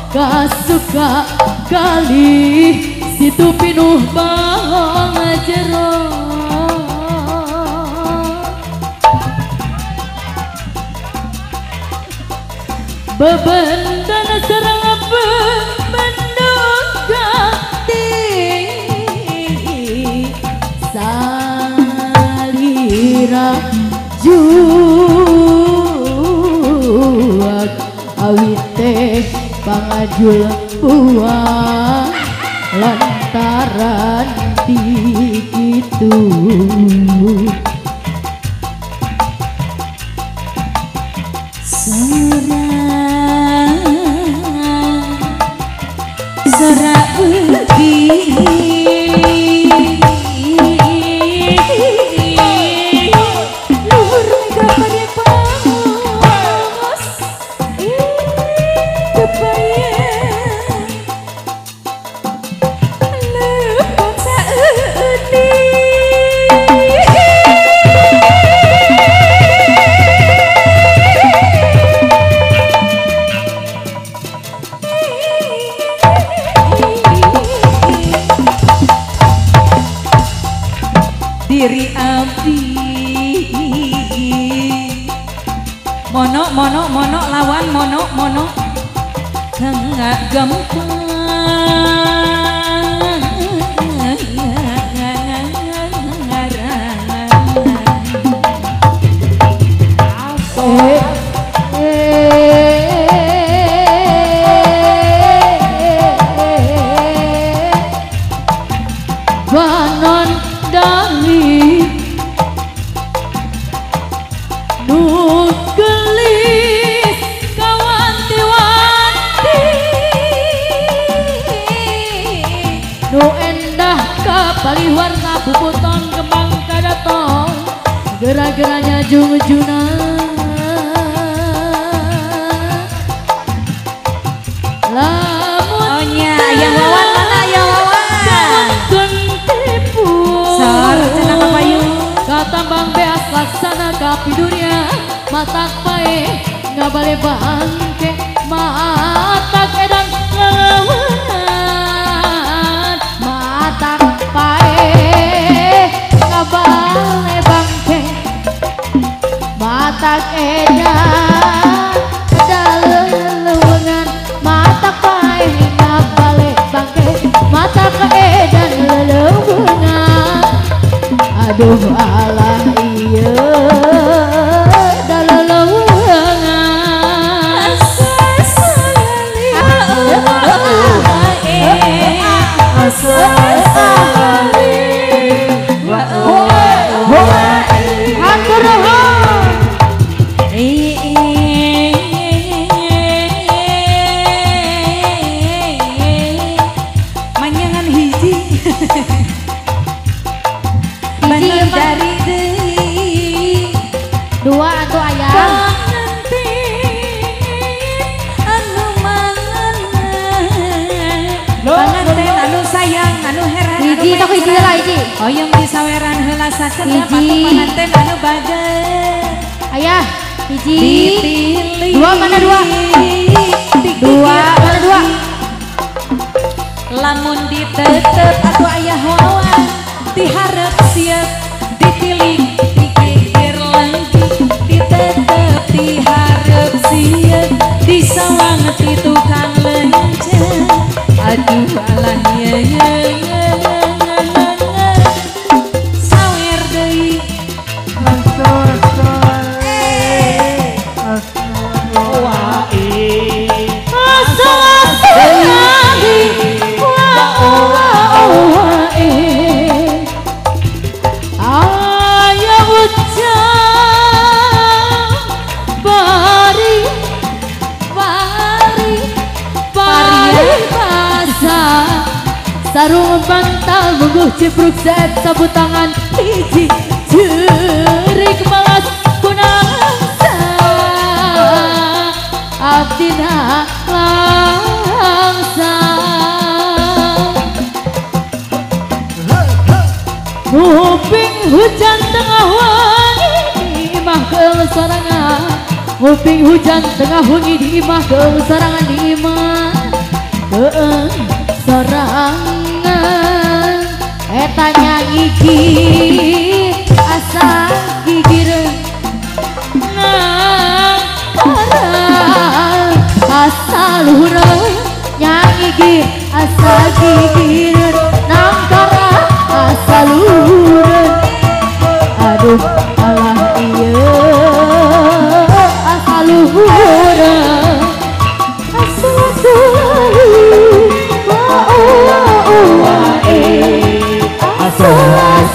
kasuka kali situ pinuh bawang jero bebendan serang bendung ganti salira juak awite pangajul buah lantaran dikitu Sora ugi luhur kapane pangos kebayang lepot saeuni diri abdi mono lawan mono enggak gampang banon dali nu gelis kawanti-wanti nu endah kapali warna bubuton kembang kadatong gera-geranya jungjuna lamun yang lawan mana yang lawan katambang beas laksana kapiduria matak pae ngabale bangke matak edan ngelawan matak pae ngabale bangke matak edan daleuweungan matak pae ngabale bangke matak edan leleuweungan aduh alah iya daleleuweungan sasalali sasalali atur nuhun manjangan hiji dari dua atau ayam panganten anu sayang anu heran hiji tak hiji lah hiji oyong disaweran heula sakeut panganten anu bager ayah hiji dipilih dua mana dua mana dua lamun ditetep atuh aya wawan diharap siap dipilih dikikir lagi ditetep diharap siap disawang ti tukang lenceng aduh alah ya sawer deui sarung bantal bungguh cipruk set sabut tangan hiji jerik balas kunangsa abdina langsa nguping hujan tengah wangi di imah kesarangan nguping hujan tengah wangi di imah kesarangan di imah